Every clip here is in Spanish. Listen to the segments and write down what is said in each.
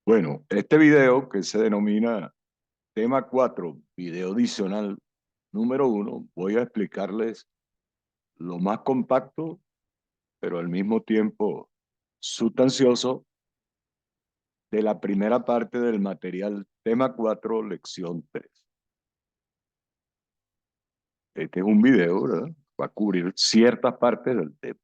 Bueno, este video que se denomina tema 4, video adicional número 1, voy a explicarles lo más compacto, pero al mismo tiempo sustancioso de la primera parte del material tema 4, lección 3. Este es un video, ¿verdad? Va a cubrir ciertas partes del tema.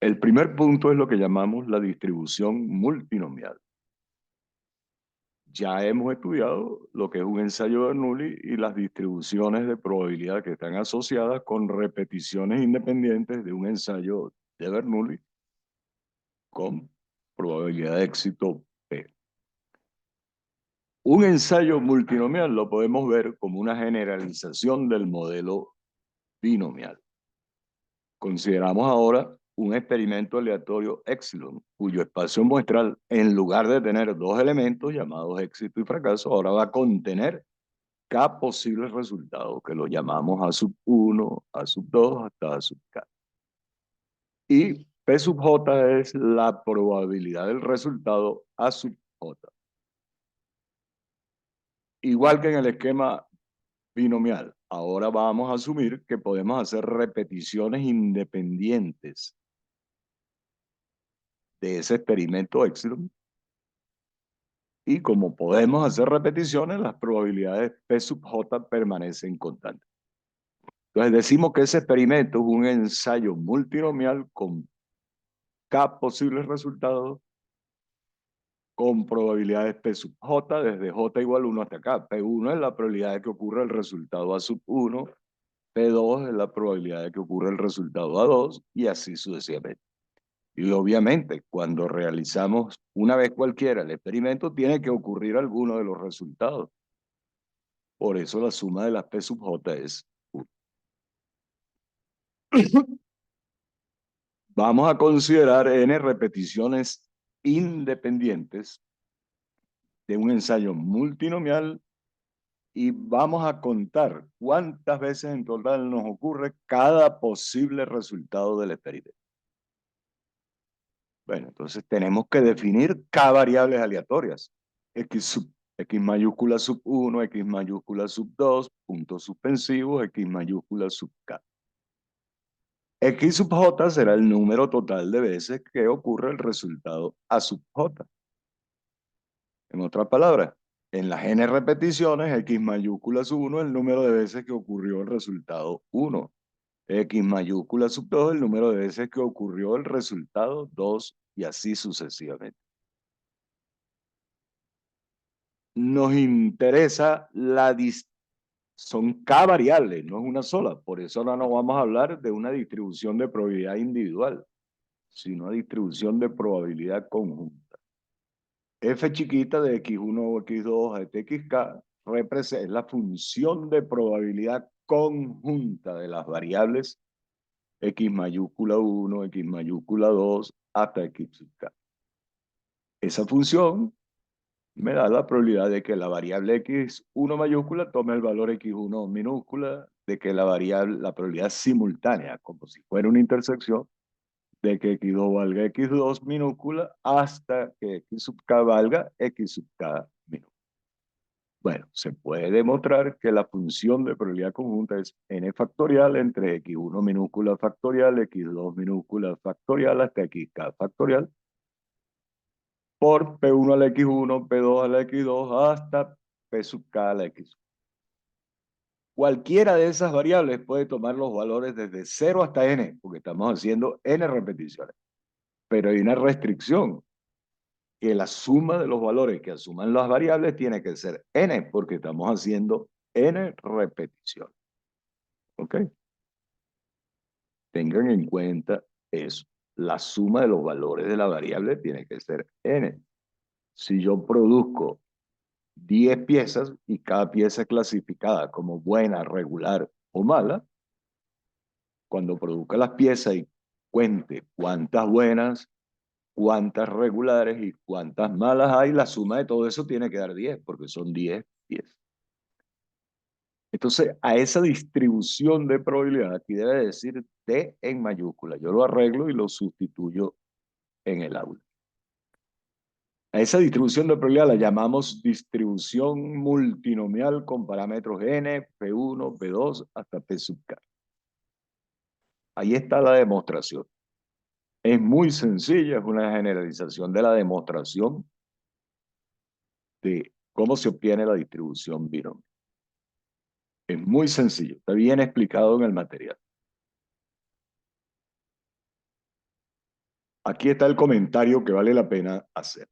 El primer punto es lo que llamamos la distribución multinomial. Ya hemos estudiado lo que es un ensayo de Bernoulli y las distribuciones de probabilidad que están asociadas con repeticiones independientes de un ensayo de Bernoulli con probabilidad de éxito P. Un ensayo multinomial lo podemos ver como una generalización del modelo binomial. Consideramos ahora un experimento aleatorio epsilon, cuyo espacio muestral, en lugar de tener dos elementos llamados éxito y fracaso, ahora va a contener K posibles resultados, que lo llamamos A sub 1, A sub 2, hasta A sub K. Y P sub J es la probabilidad del resultado A sub J. Igual que en el esquema binomial, ahora vamos a asumir que podemos hacer repeticiones independientes de ese experimento epsilon. Y como podemos hacer repeticiones, las probabilidades P sub J permanecen constantes. Entonces decimos que ese experimento es un ensayo multinomial con K posibles resultados con probabilidades P sub J, desde J igual 1 hasta K. P1 es la probabilidad de que ocurra el resultado A sub 1, P2 es la probabilidad de que ocurra el resultado A2, y así sucesivamente. Y obviamente, cuando realizamos una vez cualquiera el experimento, tiene que ocurrir alguno de los resultados. Por eso la suma de las P sub J es 1. Vamos a considerar n repeticiones independientes de un ensayo multinomial y vamos a contar cuántas veces en total nos ocurre cada posible resultado del experimento. Bueno, entonces tenemos que definir K variables aleatorias. X mayúscula sub 1, X mayúscula sub 2, puntos suspensivos, X mayúscula sub K. X sub J será el número total de veces que ocurre el resultado A sub J. En otras palabras, en las n repeticiones, X mayúscula sub 1 es el número de veces que ocurrió el resultado 1. X mayúscula sub 2 el número de veces que ocurrió el resultado 2 y así sucesivamente. Nos interesa son K variables, no es una sola. Por eso ahora no vamos a hablar de una distribución de probabilidad individual, sino una distribución de probabilidad conjunta. F chiquita de X1 o X2 a XK es la función de probabilidad conjunta de las variables X mayúscula 1, X mayúscula 2, hasta X sub K. Esa función me da la probabilidad de que la variable X1 mayúscula tome el valor X1 minúscula, de que la probabilidad simultánea, como si fuera una intersección, de que X2 valga X2 minúscula hasta que X sub K valga X sub K minúscula. Bueno, se puede demostrar que la función de probabilidad conjunta es n factorial entre X1 minúscula factorial, X2 minúscula factorial hasta XK factorial, por P1 a la X1, P2 a la X2, hasta P sub K a la X. Cualquiera de esas variables puede tomar los valores desde 0 hasta n, porque estamos haciendo n repeticiones. Pero hay una restricción, que la suma de los valores que asuman las variables tiene que ser n, porque estamos haciendo n repeticiones. ¿Ok? Tengan en cuenta eso. La suma de los valores de la variable tiene que ser n. Si yo produzco 10 piezas y cada pieza es clasificada como buena, regular o mala, cuando produzca las piezas y cuente cuántas buenas, cuántas regulares y cuántas malas hay, la suma de todo eso tiene que dar 10, porque son 10 piezas. Entonces, a esa distribución de probabilidad, aquí debe decir T en mayúscula. Yo lo arreglo y lo sustituyo en el aula. A esa distribución de probabilidad la llamamos distribución multinomial con parámetros n, p1, p2, hasta p sub k. Ahí está la demostración. Es muy sencilla, es una generalización de la demostración de cómo se obtiene la distribución binomial. Es muy sencillo, está bien explicado en el material. Aquí está el comentario que vale la pena hacer.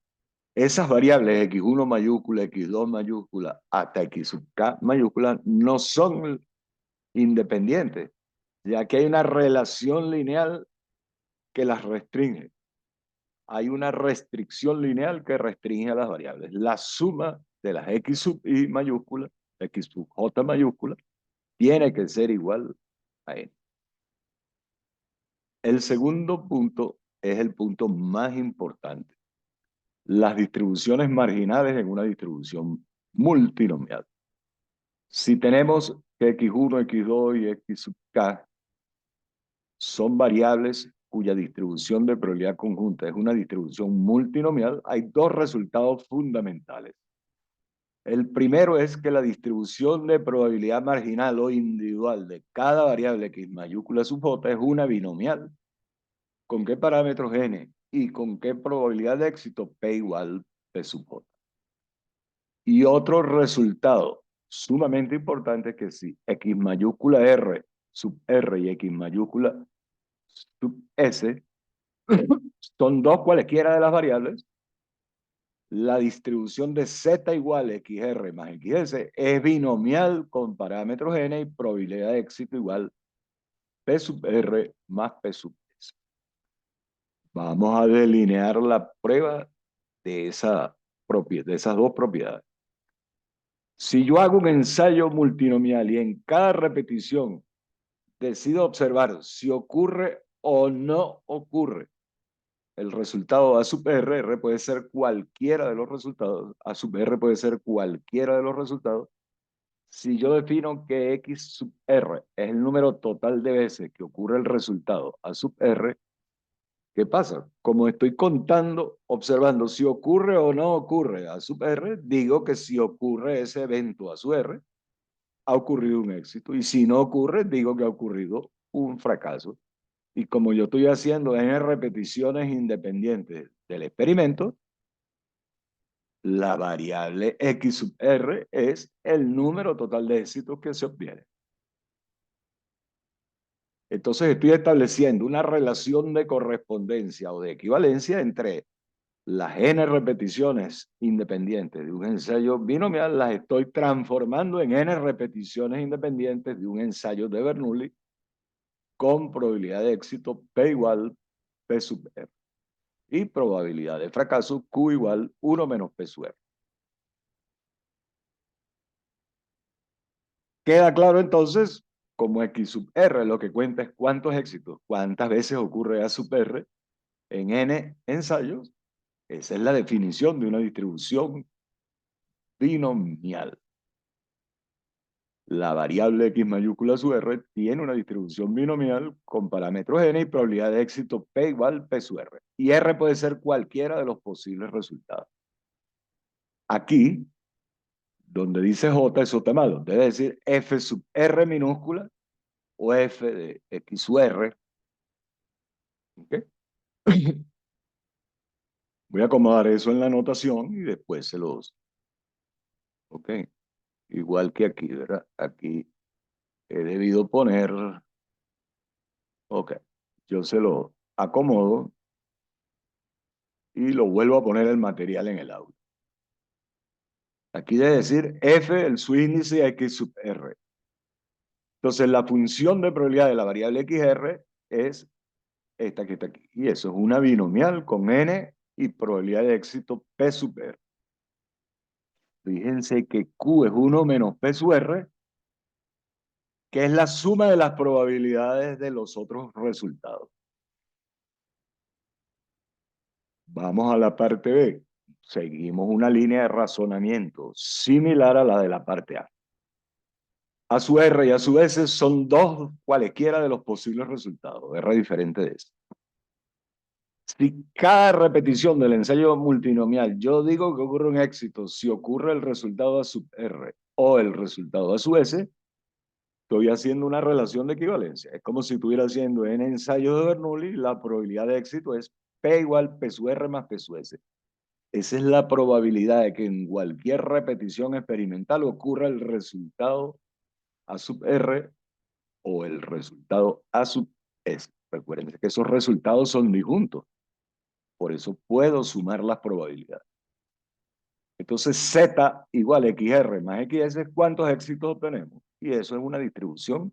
Esas variables x1 mayúscula, x2 mayúscula, hasta x sub k mayúscula no son independientes, ya que hay una relación lineal que las restringe. Hay una restricción lineal que restringe a las variables. La suma de las x sub i mayúscula, x sub j mayúscula, tiene que ser igual a n. El segundo punto es el punto más importante. Las distribuciones marginales en una distribución multinomial. Si tenemos que x1, x2 y x sub k son variables cuya distribución de probabilidad conjunta es una distribución multinomial, hay dos resultados fundamentales. El primero es que la distribución de probabilidad marginal o individual de cada variable x mayúscula sub j es una binomial. ¿Con qué parámetros n? Y con qué probabilidad de éxito p igual p sub j. Y otro resultado sumamente importante es que si x mayúscula r sub r y x mayúscula sub s son dos cualesquiera de las variables, la distribución de z igual a xr más xs es binomial con parámetros n y probabilidad de éxito igual p sub r más p sub s. Vamos a delinear la prueba de esas dos propiedades. Si yo hago un ensayo multinomial y en cada repetición decido observar si ocurre o no ocurre el resultado A sub R, R puede ser cualquiera de los resultados, A sub R puede ser cualquiera de los resultados. Si yo defino que X sub R es el número total de veces que ocurre el resultado A sub R, ¿qué pasa? Como estoy contando, observando si ocurre o no ocurre A sub R, digo que si ocurre ese evento A sub R, ha ocurrido un éxito. Y si no ocurre, digo que ha ocurrido un fracaso. Y como yo estoy haciendo n repeticiones independientes del experimento, la variable x sub r es el número total de éxitos que se obtiene. Entonces estoy estableciendo una relación de correspondencia o de equivalencia entre las n repeticiones independientes de un ensayo binomial, las estoy transformando en n repeticiones independientes de un ensayo de Bernoulli con probabilidad de éxito P igual P sub R y probabilidad de fracaso Q igual 1 menos P sub R. Queda claro entonces, como X sub R lo que cuenta es cuántos éxitos, cuántas veces ocurre A sub R en N ensayos. Esa es la definición de una distribución binomial. La variable X mayúscula sub R tiene una distribución binomial con parámetros N y probabilidad de éxito P igual P sub R. Y R puede ser cualquiera de los posibles resultados. Aquí, donde dice J es J malo, debe decir F sub R minúscula o F de X sub R. ¿Okay? Voy a acomodar eso en la anotación y después se los... Ok, igual que aquí, ¿verdad? Aquí he debido poner... Ok, yo se lo acomodo y lo vuelvo a poner el material en el audio. Aquí debe decir F, el subíndice X sub R. Entonces la función de probabilidad de la variable XR es esta que está aquí. Y eso es una binomial con N y probabilidad de éxito P sub R. Fíjense que Q es 1 menos P sub R, que es la suma de las probabilidades de los otros resultados. Vamos a la parte B. Seguimos una línea de razonamiento similar a la de la parte A. A su R y a su S son dos cualesquiera de los posibles resultados, R diferente de S. Si cada repetición del ensayo multinomial yo digo que ocurre un éxito si ocurre el resultado a sub R o el resultado a su S, estoy haciendo una relación de equivalencia. Es como si estuviera haciendo en ensayo de Bernoulli, la probabilidad de éxito es P igual P sub R más P sub S. Esa es la probabilidad de que en cualquier repetición experimental ocurra el resultado A sub R o el resultado A sub S. Recuerden que esos resultados son disjuntos. Por eso puedo sumar las probabilidades. Entonces Z igual XR más XS, ¿cuántos éxitos obtenemos? Y eso es una distribución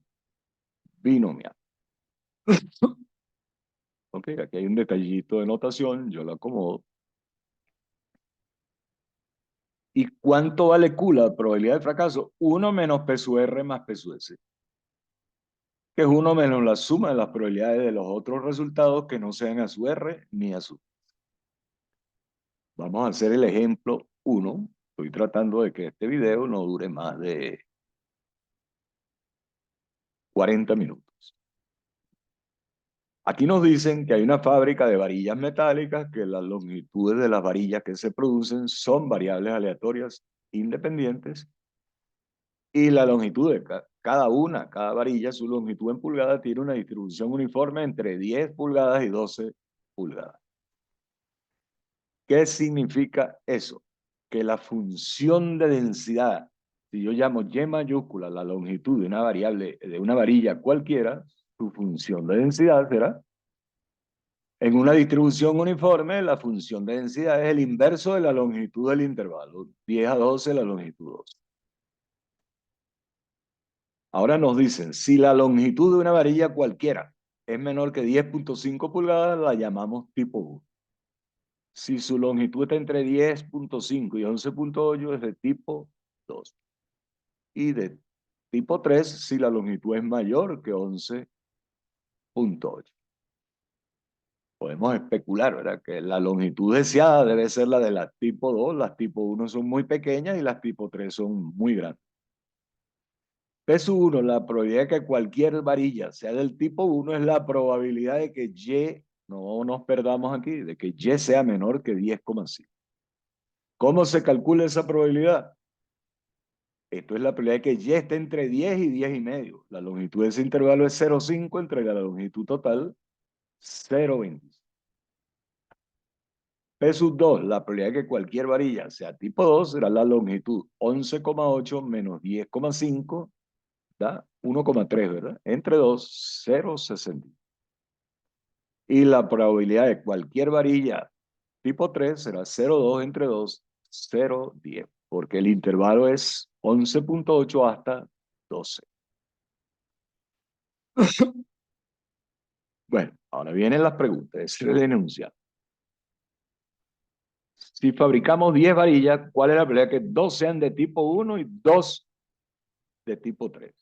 binomial. Ok, aquí hay un detallito de notación, yo lo acomodo. ¿Y cuánto vale Q, la probabilidad de fracaso? 1 menos P sub R más P sub S, que es 1 menos la suma de las probabilidades de los otros resultados que no sean a su R ni a su. Vamos a hacer el ejemplo 1. Estoy tratando de que este video no dure más de 40 minutos. Aquí nos dicen que hay una fábrica de varillas metálicas, que las longitudes de las varillas que se producen son variables aleatorias independientes, y la longitud de cada varilla, su longitud en pulgadas, tiene una distribución uniforme entre 10 pulgadas y 12 pulgadas. ¿Qué significa eso? Que la función de densidad, si yo llamo Y mayúscula la longitud de una variable, de una varilla cualquiera, su función de densidad será, en una distribución uniforme, la función de densidad es el inverso de la longitud del intervalo, 10 a 12 la longitud 12. Ahora nos dicen, si la longitud de una varilla cualquiera es menor que 10.5 pulgadas, la llamamos tipo 1. Si su longitud está entre 10.5 y 11.8, es de tipo 2. Y de tipo 3, si la longitud es mayor que 11.8. Podemos especular, ¿verdad? Que la longitud deseada debe ser la de la tipo 2, las tipo 1 son muy pequeñas y las tipo 3 son muy grandes. P sub 1, la probabilidad de que cualquier varilla sea del tipo 1 es la probabilidad de que Y, no nos perdamos aquí, de que Y sea menor que 10,5. ¿Cómo se calcula esa probabilidad? Esto es la probabilidad de que Y esté entre 10 y 10 y medio. La longitud de ese intervalo es 0,5 entre la longitud total 0,20. P sub 2, la probabilidad de que cualquier varilla sea tipo 2 será la longitud 11,8 menos 10,5, da 1,3, ¿verdad? Entre 2, 0,60. Y la probabilidad de cualquier varilla tipo 3 será 0,2 entre 2, 0,10, porque el intervalo es 11,8 hasta 12. Bueno, ahora vienen las preguntas, es el enunciado. Si fabricamos 10 varillas, ¿cuál es la probabilidad que 2 sean de tipo 1 y 2 de tipo 3?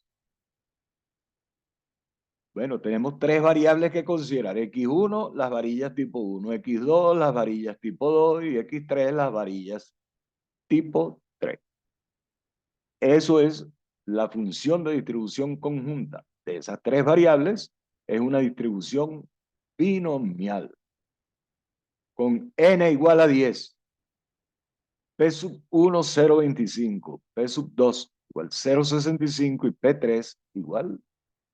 Bueno, tenemos tres variables que considerar. X1, las varillas tipo 1. X2, las varillas tipo 2. Y X3, las varillas tipo 3. Eso es la función de distribución conjunta de esas tres variables. Es una distribución binomial con n igual a 10. P sub 1, 0,25. P sub 2 igual 0,65 y P3 igual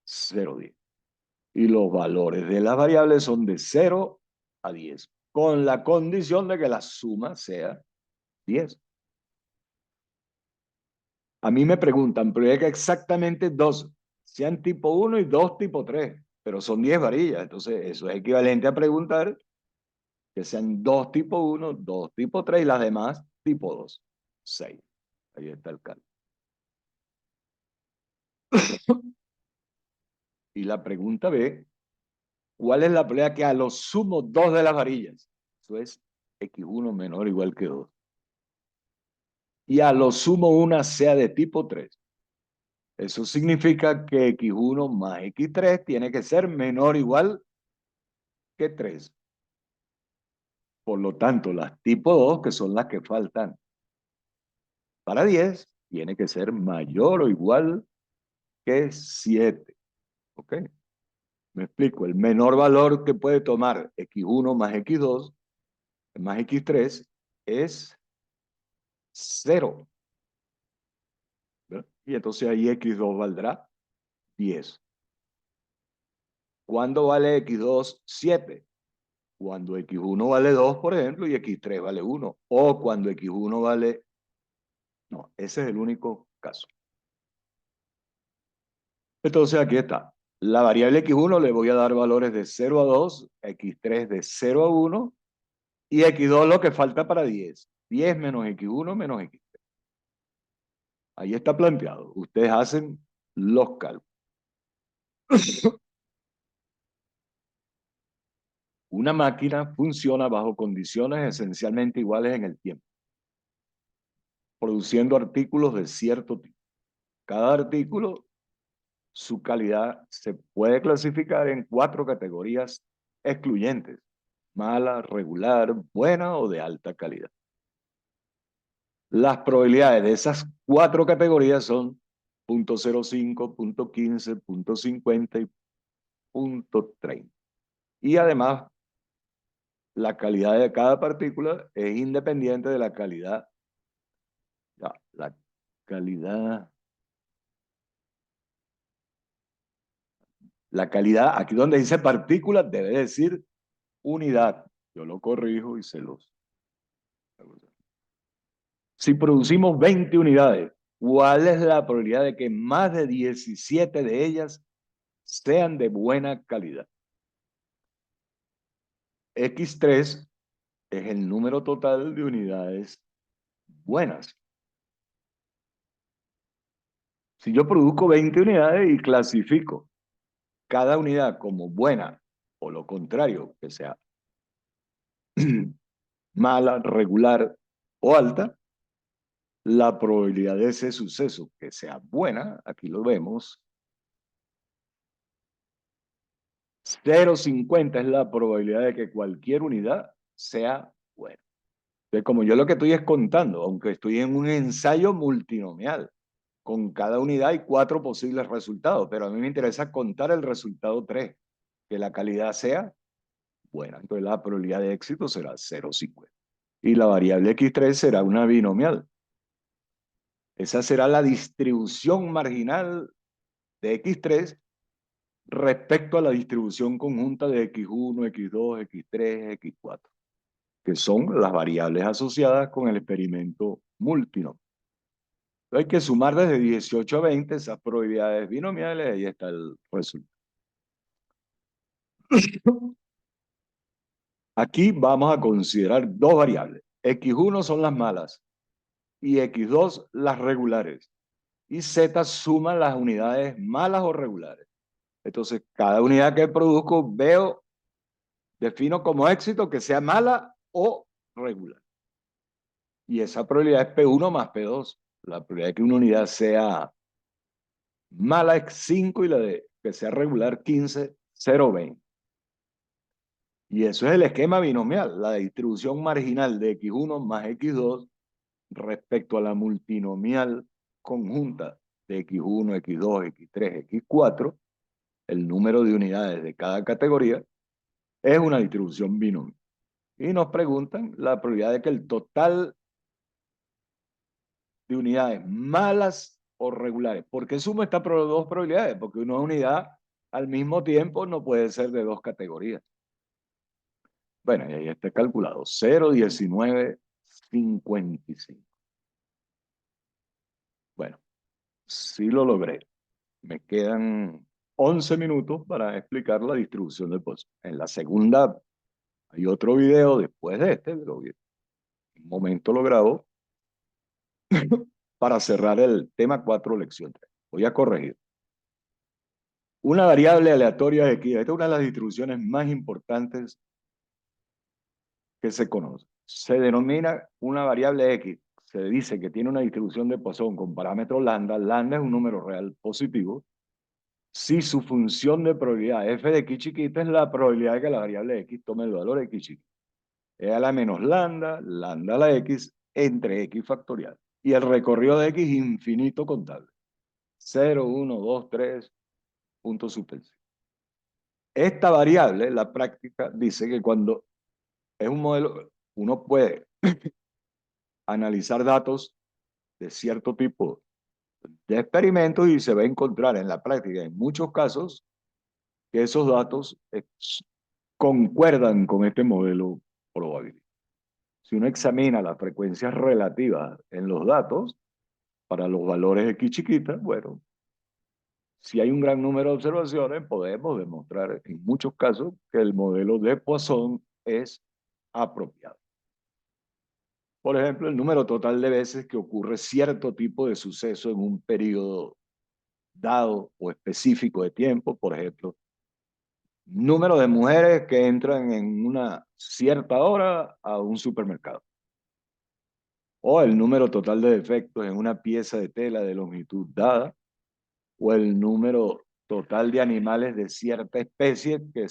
0,10. Y los valores de las variables son de 0 a 10, con la condición de que la suma sea 10. A mí me preguntan, pero es que exactamente dos sean tipo 1 y 2 tipo 3, pero son 10 varillas. Entonces, eso es equivalente a preguntar que sean 2 tipo 1, 2 tipo 3 y las demás tipo 2. 6. Ahí está el cálculo. Y la pregunta B, ¿cuál es la probabilidad que a lo sumo 2 de las varillas? Eso es X1 menor o igual que 2. Y a lo sumo una sea de tipo 3. Eso significa que X1 más X3 tiene que ser menor o igual que 3. Por lo tanto, las tipo 2, que son las que faltan para 10, tiene que ser mayor o igual que 7. ¿Ok? Me explico. El menor valor que puede tomar x1 más x2 más x3 es 0. ¿Verdad? Y entonces ahí x2 valdrá 10. ¿Cuándo vale x2? 7. Cuando x1 vale 2, por ejemplo, y x3 vale 1. O cuando x1 vale... No, ese es el único caso. Entonces aquí está. La variable x1 le voy a dar valores de 0 a 2, x3 de 0 a 1 y x2 lo que falta para 10. 10 menos x1 menos x3. Ahí está planteado. Ustedes hacen los cálculos. Una máquina funciona bajo condiciones esencialmente iguales en el tiempo, produciendo artículos de cierto tipo. Cada artículo, su calidad se puede clasificar en 4 categorías excluyentes: mala, regular, buena o de alta calidad. Las probabilidades de esas 4 categorías son 0.05, 0.15, 0.50 y 0.30. Y además, la calidad de cada partícula es independiente de la calidad. La calidad. La calidad, aquí donde dice partícula, debe decir unidad. Yo lo corrijo y se los. Si producimos 20 unidades, ¿cuál es la probabilidad de que más de 17 de ellas sean de buena calidad? X3 es el número total de unidades buenas. Si yo produzco 20 unidades y clasifico cada unidad como buena o lo contrario, que sea mala, regular o alta, la probabilidad de ese suceso que sea buena, aquí lo vemos, 0,50 es la probabilidad de que cualquier unidad sea buena. Entonces, como yo lo que estoy es contando, aunque estoy en un ensayo multinomial, con cada unidad hay 4 posibles resultados, pero a mí me interesa contar el resultado 3, que la calidad sea buena. Entonces la probabilidad de éxito será 0,50. Y la variable x3 será una binomial. Esa será la distribución marginal de x3 respecto a la distribución conjunta de x1, x2, x3, x4, que son las variables asociadas con el experimento multinomial. Hay que sumar desde 18 a 20 esas probabilidades binomiales, y ahí está el resultado. Aquí vamos a considerar 2 variables. X1 son las malas y X2 las regulares. Y Z suma las unidades malas o regulares. Entonces, cada unidad que produzco defino como éxito que sea mala o regular. Y esa probabilidad es P1 más P2. La probabilidad de que una unidad sea mala es 5 y la de que sea regular 15, 0,20. Y eso es el esquema binomial, la distribución marginal de x1 más x2 respecto a la multinomial conjunta de x1, x2, x3, x4, el número de unidades de cada categoría, es una distribución binomial. Y nos preguntan la probabilidad de que el total de unidades malas o regulares. ¿Por qué sumo estas 2 probabilidades? Porque una unidad al mismo tiempo no puede ser de 2 categorías. Bueno, y ahí está calculado. 0,1955. Bueno, sí lo logré. Me quedan 11 minutos para explicar la distribución de Poisson. En la segunda hay otro video después de este, pero en un momento lo grabo para cerrar el tema 4, lección 3. Voy a corregir. Una variable aleatoria de X. Esta es una de las distribuciones más importantes que se conoce. Se denomina una variable X. Se dice que tiene una distribución de Poisson con parámetro lambda. Lambda es un número real positivo. Si su función de probabilidad f de x chiquita es la probabilidad de que la variable x tome el valor x chiquita. E a la menos lambda, lambda a la x, entre x factorial. Y el recorrido de x infinito contable. 0, 1, 2, 3, puntos suspensivos. Esta variable, la práctica, dice que cuando es un modelo, uno puede analizar datos de cierto tipo de experimentos y se va a encontrar en la práctica, en muchos casos, que esos datos concuerdan con este modelo probabilístico. Si uno examina las frecuencias relativas en los datos, para los valores X chiquitas, bueno, si hay un gran número de observaciones, podemos demostrar en muchos casos que el modelo de Poisson es apropiado. Por ejemplo, el número total de veces que ocurre cierto tipo de suceso en un periodo dado o específico de tiempo, por ejemplo, número de mujeres que entran en una cierta hora a un supermercado, o el número total de defectos en una pieza de tela de longitud dada, o el número total de animales de cierta especie que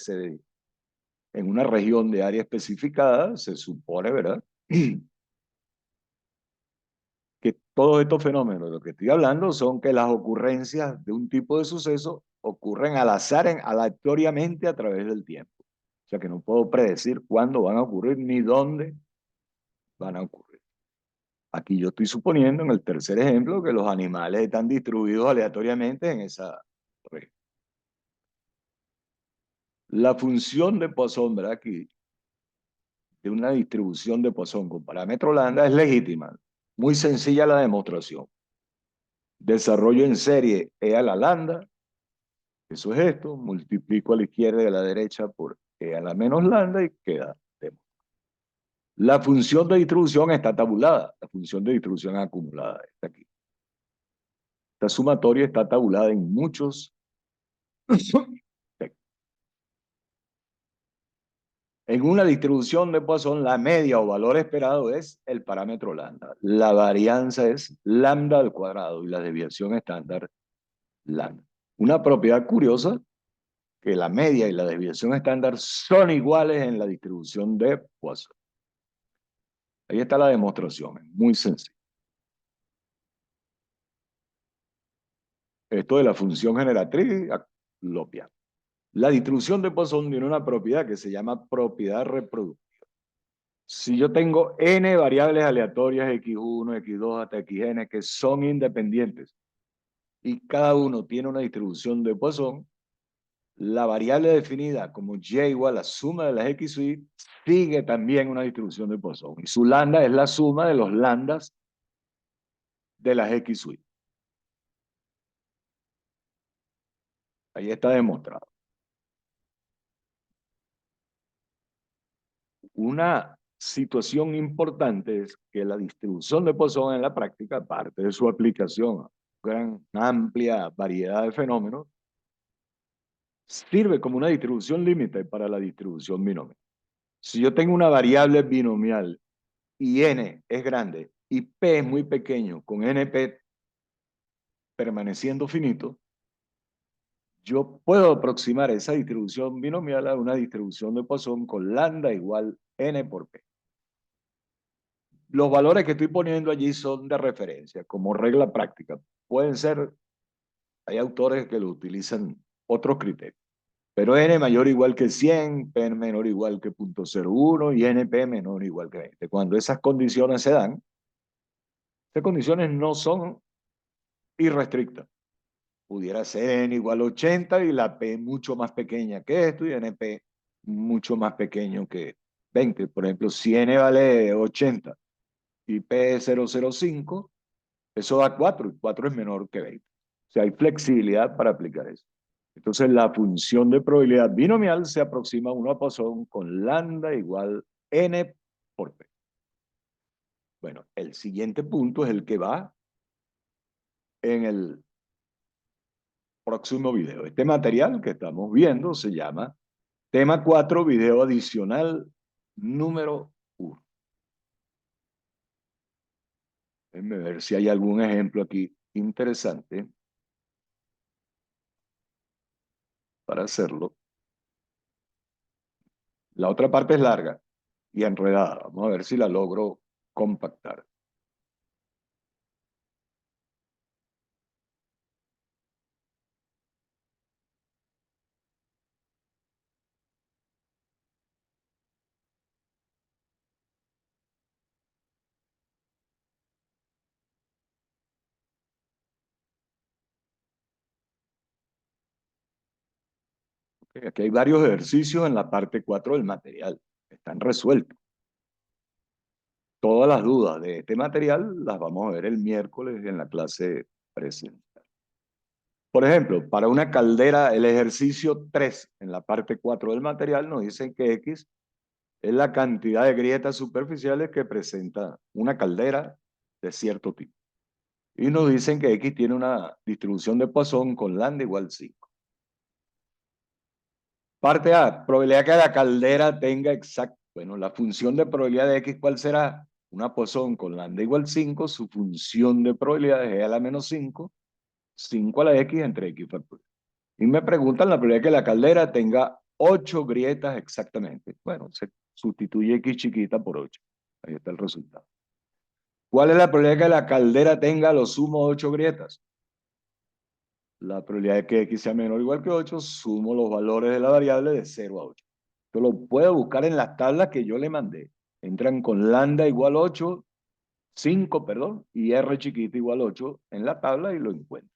en una región de área especificada, se supone, ¿verdad? Que todos estos fenómenos de los que estoy hablando son que las ocurrencias de un tipo de suceso ocurren al azar, aleatoriamente a través del tiempo. O sea que no puedo predecir cuándo van a ocurrir ni dónde van a ocurrir. Aquí yo estoy suponiendo en el tercer ejemplo que los animales están distribuidos aleatoriamente en esa región. La función de Poisson, ¿verdad? Aquí, de una distribución de Poisson con parámetro lambda es legítima. Muy sencilla la demostración. Desarrollo en serie E a la lambda, eso es esto, multiplico a la izquierda y a la derecha por E a la menos lambda y queda. La función de distribución está tabulada, la función de distribución acumulada está aquí. Esta sumatoria está tabulada en muchos textos. En una distribución de Poisson, la media o valor esperado es el parámetro lambda. La varianza es lambda al cuadrado y la desviación estándar lambda. Una propiedad curiosa, que la media y la desviación estándar son iguales en la distribución de Poisson. Ahí está la demostración, es muy sencillo. Esto de la función generatriz, lo piano. La distribución de Poisson tiene una propiedad que se llama propiedad reproductiva. Si yo tengo n variables aleatorias, x1, x2 hasta xn, que son independientes, y cada uno tiene una distribución de Poisson, la variable definida como y igual a la suma de las x y sigue también una distribución de Poisson. Y su lambda es la suma de los lambdas de las x y. Ahí está demostrado. Una situación importante es que la distribución de Poisson en la práctica, aparte de su aplicación a una amplia variedad de fenómenos, sirve como una distribución límite para la distribución binomial. Si yo tengo una variable binomial y n es grande y p es muy pequeño, con np permaneciendo finito, yo puedo aproximar esa distribución binomial a una distribución de Poisson con lambda igual n por p. Los valores que estoy poniendo allí son de referencia, como regla práctica. Pueden ser, hay autores que lo utilizan otros criterios, pero n mayor o igual que 100, p menor o igual que 0.01 y np menor o igual que 20. Cuando esas condiciones se dan, esas condiciones no son irrestrictas. Pudiera ser n igual a 80 y la p mucho más pequeña que esto y np mucho más pequeño que 20. Por ejemplo, si n vale 80 y p es 0.05, eso da 4 y 4 es menor que 20. O sea, hay flexibilidad para aplicar eso. Entonces, la función de probabilidad binomial se aproxima a una Poisson con lambda igual n por p. Bueno, el siguiente punto es el que va en el próximo video. Este material que estamos viendo se llama Tema 4, video adicional número 1. Déjenme ver si hay algún ejemplo aquí interesante para hacerlo. La otra parte es larga y enredada. Vamos a ver si la logro compactar. ¿Ok? Aquí hay varios ejercicios en la parte 4 del material. Están resueltos. Todas las dudas de este material las vamos a ver el miércoles en la clase presencial. Por ejemplo, para una caldera, el ejercicio 3 en la parte 4 del material nos dice que X es la cantidad de grietas superficiales que presenta una caldera de cierto tipo. Y nos dicen que X tiene una distribución de Poisson con lambda igual 5. Parte A, probabilidad que la caldera tenga exacto. Bueno, la función de probabilidad de X, ¿cuál será? Una Poisson con lambda igual 5, su función de probabilidad es E a la menos 5, 5 a la X entre X factorial. Y me preguntan la probabilidad que la caldera tenga 8 grietas exactamente. Bueno, se sustituye X chiquita por 8. Ahí está el resultado. ¿Cuál es la probabilidad que la caldera tenga a lo sumo 8 grietas? La probabilidad de que X sea menor o igual que 8, sumo los valores de la variable de 0 a 8. Yo lo puedo buscar en las tablas que yo le mandé. Entran con lambda igual 8, 5, perdón, y R chiquita igual 8 en la tabla y lo encuentro.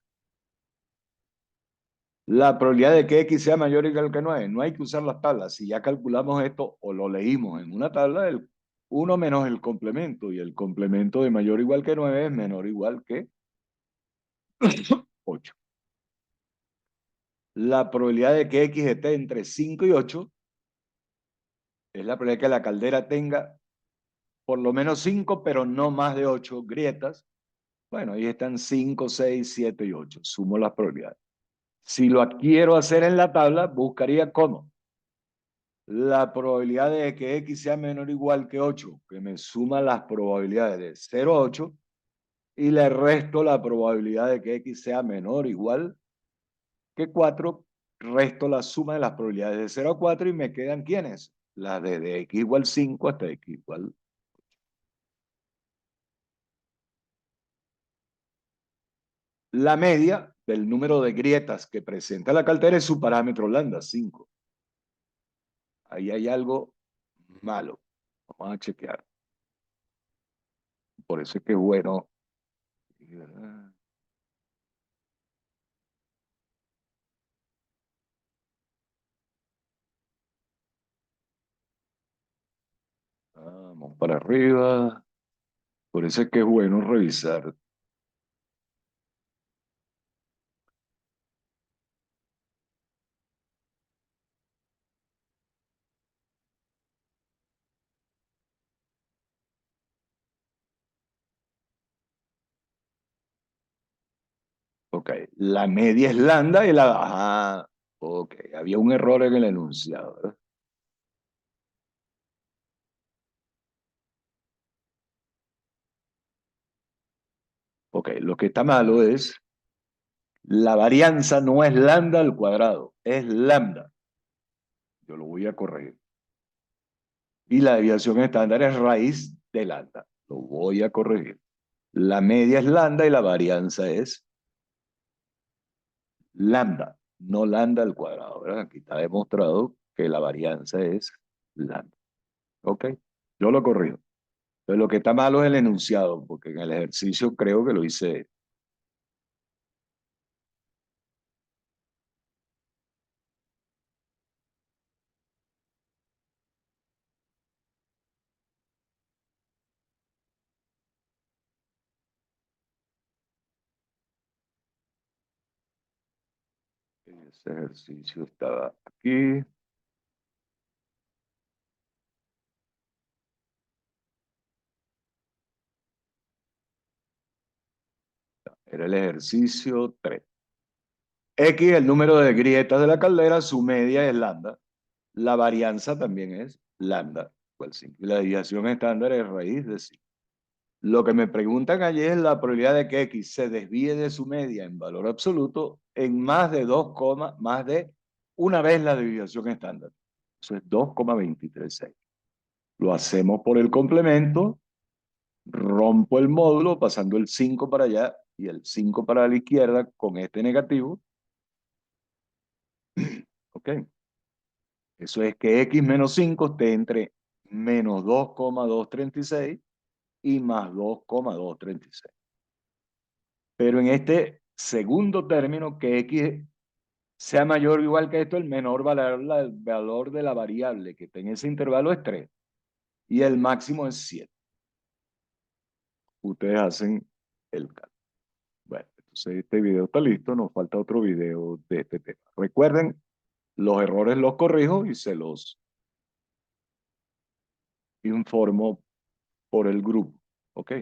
La probabilidad de que X sea mayor o igual que 9, no hay que usar las tablas. Si ya calculamos esto o lo leímos en una tabla, el 1 menos el complemento, y el complemento de mayor o igual que 9 es menor o igual que 8. La probabilidad de que X esté entre 5 y 8 es la probabilidad que la caldera tenga por lo menos 5, pero no más de 8 grietas. Bueno, ahí están 5, 6, 7 y 8. Sumo las probabilidades. Si lo quiero hacer en la tabla, buscaría cómo. La probabilidad de que X sea menor o igual que 8, que me suma las probabilidades de 0 a 8, y le resto la probabilidad de que X sea menor o igual que 4, resto la suma de las probabilidades de 0 a 4 y me quedan ¿quiénes? Las de X igual 5 hasta X igual. La media del número de grietas que presenta la caldera es su parámetro lambda, 5. Ahí hay algo malo. Vamos a chequear. Por eso es que es bueno. Vamos para arriba. Por eso es que es bueno revisar. Ok, la media es lambda y la... Ajá, ok, había un error en el enunciado, ¿verdad? Ok, lo que está malo es la varianza no es lambda al cuadrado, es lambda. Yo lo voy a corregir. Y la desviación estándar es raíz de lambda. Lo voy a corregir. La media es lambda y la varianza es lambda, no lambda al cuadrado, ¿verdad? Aquí está demostrado que la varianza es lambda. ¿Ok? Yo lo corrijo. Pero lo que está malo es el enunciado, porque en el ejercicio creo que lo hice. Ese ejercicio estaba aquí. Era el ejercicio 3. X, el número de grietas de la caldera, su media es lambda. La varianza también es lambda, igual 5. Y la desviación estándar es raíz de 5. Lo que me preguntan allí es la probabilidad de que X se desvíe de su media en valor absoluto en más de 2, más de una vez la desviación estándar. Eso es 2,236. Lo hacemos por el complemento, rompo el módulo pasando el 5 para allá y el 5 para la izquierda con este negativo. ¿Ok? Eso es que X menos 5 esté entre menos 2,236 y más 2,236. Pero en este segundo término, que X sea mayor o igual que esto, el menor valor de la variable que está en ese intervalo es 3 y el máximo es 7. Ustedes hacen el cálculo. Bueno, entonces este video está listo, nos falta otro video de este tema. Recuerden, los errores los corrijo y se los informo por el grupo, ¿ok?